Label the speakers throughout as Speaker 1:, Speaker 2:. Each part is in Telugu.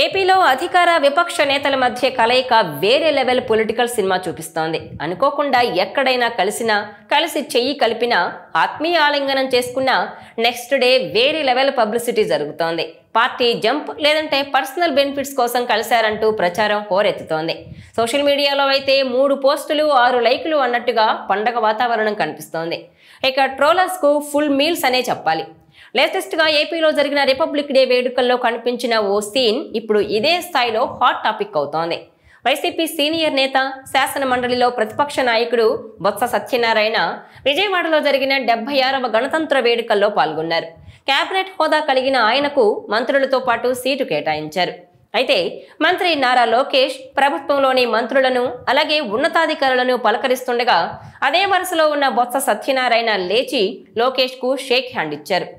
Speaker 1: ఏపీలో అధికార విపక్ష నేతల మధ్య కలయిక వేరే లెవెల్ పొలిటికల్ సినిమా చూపిస్తోంది. అనుకోకుండా ఎక్కడైనా కలిసి చెయ్యి కలిపినా, ఆత్మీయ ఆలింగనం చేసుకున్నా నెక్స్ట్ డే వేరే లెవెల్ పబ్లిసిటీ జరుగుతోంది. పార్టీ జంప్ లేదంటే పర్సనల్ బెనిఫిట్స్ కోసం కలిశారంటూ ప్రచారం హోరెత్తుతోంది. సోషల్ మీడియాలో అయితే 3 పోస్టులు 6 లైకులు అన్నట్టుగా పండగ వాతావరణం కనిపిస్తోంది. ఇక ట్రోలర్స్ కు ఫుల్ మీల్స్ అనే చెప్పాలి. లేటెస్ట్ గా ఏపీలో జరిగిన రిపబ్లిక్ డే వేడుకల్లో కనిపించిన ఓ సీన్ ఇప్పుడు ఇదే స్థాయిలో హాట్ టాపిక్ అవుతోంది. వైసీపీ సీనియర్ నేత, శాసన మండలిలో ప్రతిపక్ష నాయకుడు బొత్స సత్యనారాయణ విజయవాడలో జరిగిన 76వ గణతంత్ర వేడుకల్లో పాల్గొన్నారు. కేబినెట్ హోదా కలిగిన ఆయనకు మంత్రులతో పాటు సీటు కేటాయించారు. అయితే మంత్రి నారా లోకేష్ ప్రభుత్వంలోని మంత్రులను అలాగే ఉన్నతాధికారులను పలకరిస్తుండగా అదే వరుసలో ఉన్న బొత్స సత్యనారాయణ లేచి లోకేష్ కు షేక్ హ్యాండ్ ఇచ్చారు.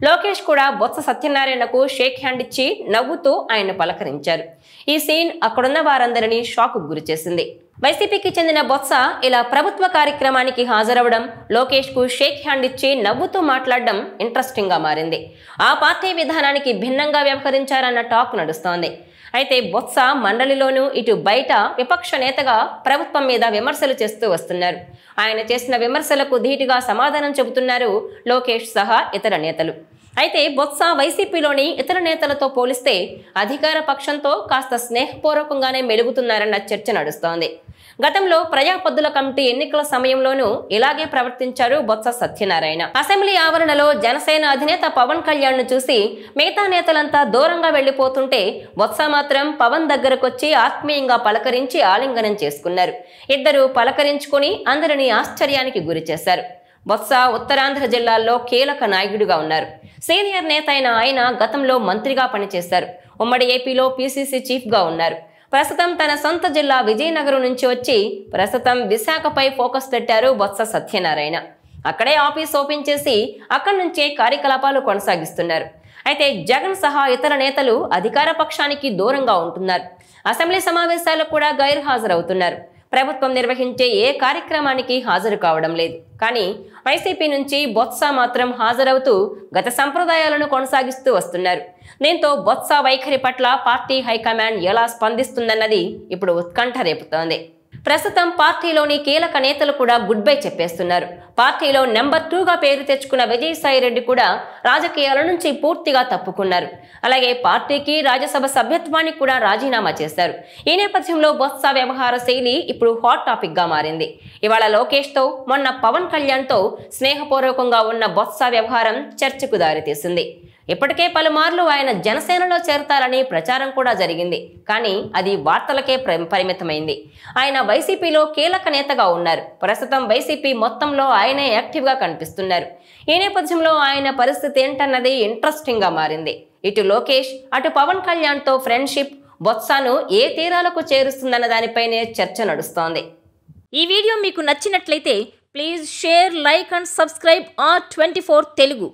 Speaker 1: లోకేష్ కూడా బొత్స సత్యనారాయణకు షేక్ హ్యాండ్ ఇచ్చి నవ్వుతూ ఆయన పలకరించారు. ఈ సీన్ అక్కడున్న వారందరినీ షాక్ గురిచేసింది. వైసీపీకి చెందిన బొత్స ఇలా ప్రభుత్వ కార్యక్రమానికి హాజరవడం, లోకేష్ కు షేక్ హ్యాండ్ ఇచ్చి నవ్వుతూ మాట్లాడడం ఇంట్రెస్టింగ్ గా మారింది. ఆ పార్టీ విధానానికి భిన్నంగా వ్యవహరించారన్న టాక్ నడుస్తోంది. అయితే బొత్స మండలిలోనూ ఇటు బయట విపక్ష నేతగా ప్రభుత్వం మీద విమర్శలు చేస్తూ వస్తున్నారు. ఆయన చేసిన విమర్శలకు ధీటుగా సమాధానం చెబుతున్నారు లోకేష్ సహా ఇతర నేతలు. అయితే బొత్స వైసీపీలోని ఇతర నేతలతో పోలిస్తే అధికార పక్షంతో కాస్త స్నేహపూర్వకంగానే మెలుగుతున్నారన్న చర్చ నడుస్తోంది. గతంలో ప్రజాపద్దుల కమిటీ ఎన్నికల సమయంలోనూ ఇలాగే ప్రవర్తించారు బొత్స సత్యనారాయణ. అసెంబ్లీ ఆవరణలో జనసేన అధినేత పవన్ కళ్యాణ్ ను చూసి మిగతా నేతలంతా దూరంగా వెళ్లిపోతుంటే బొత్స మాత్రం పవన్ దగ్గరకొచ్చి ఆత్మీయంగా పలకరించి ఆలింగనం చేసుకున్నారు. ఇద్దరు పలకరించుకుని అందరినీ ఆశ్చర్యానికి గురి చేశారు. బొత్స ఉత్తరాంధ్ర జిల్లాల్లో కీలక నాయకుడిగా ఉన్నారు. సీనియర్ నేత అయిన ఆయన గతంలో మంత్రిగా పనిచేశారు. ఉమ్మడి ఏపీలో పీసీసీ చీఫ్ గా ఉన్నారు. ప్రస్తుతం తన సొంత జిల్లా విజయనగరం నుంచి వచ్చి ప్రస్తుతం విశాఖపై ఫోకస్ పెట్టారు బొత్స సత్యనారాయణ. అక్కడే ఆఫీస్ ఓపెన్ చేసి అక్కడి నుంచే కార్యకలాపాలు కొనసాగిస్తున్నారు. అయితే జగన్ సహా ఇతర నేతలు అధికార పక్షానికి దూరంగా ఉంటున్నారు. అసెంబ్లీ సమావేశాలకు కూడా గైర్హాజరవుతున్నారు. ప్రభుత్వం నిర్వహించే ఏ కార్యక్రమానికి హాజరు కావడం లేదు. కానీ వైసీపీ నుంచి బొత్స మాత్రం హాజరవుతూ గత సంప్రదాయాలను కొనసాగిస్తూ వస్తున్నారు. దీంతో బొత్స వైఖరి పట్ల పార్టీ హైకమాండ్ ఎలా స్పందిస్తుందన్నది ఇప్పుడు ఉత్కంఠ రేపుతోంది. ప్రస్తుతం పార్టీలోని కీలక నేతలు కూడా గుడ్ బై చెప్పేస్తున్నారు. పార్టీలో నెంబర్ 2గా పేరు తెచ్చుకున్న విజయసాయిరెడ్డి కూడా రాజకీయాల నుంచి పూర్తిగా తప్పుకున్నారు. అలాగే పార్టీకి రాజ్యసభ సభ్యత్వానికి కూడా రాజీనామా చేశారు. ఈ నేపథ్యంలో బొత్స వ్యవహార శైలి ఇప్పుడు హాట్ టాపిక్ గా మారింది. ఇవాళ లోకేష్ తో, మొన్న పవన్ కళ్యాణ్ తో స్నేహపూర్వకంగా ఉన్న బొత్స వ్యవహారం చర్చకు దారితీసింది. ఇప్పటికే పలుమార్లు ఆయన జనసేనలో చేరతారని ప్రచారం కూడా జరిగింది. కానీ అది వార్తలకే పరిమితమైంది. ఆయన వైసీపీలో కీలక నేతగా ఉన్నారు. ప్రస్తుతం వైసీపీ మొత్తంలో ఆయనే యాక్టివ్ గా కనిపిస్తున్నారు. ఈ నేపథ్యంలో ఆయన పరిస్థితి ఏంటన్నది ఇంట్రెస్టింగ్ గా మారింది. ఇటు లోకేష్, అటు పవన్ కళ్యాణ్ తో ఫ్రెండ్షిప్ బొత్సను ఏ తీరాలకు చేరుస్తుందన్న దానిపైనే చర్చ నడుస్తోంది.
Speaker 2: ఈ వీడియో మీకు నచ్చినట్లయితే please share, like and subscribe R24 Telugu.